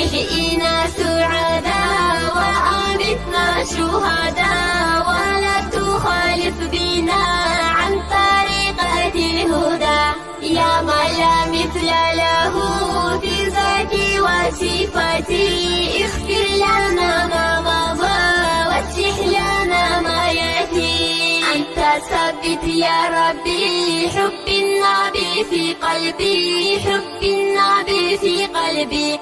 نحيينا سعداء وأمتنا شهداء، ولا تخالف بنا عن طريقة الهدى. يا من لا مثل له في ذاتي وصفاتي، اغفر لنا ما مضى واصلح لنا ما يأتي. أنت ثبت يا ربي حب النبي في قلبي، حب النبي في قلبي.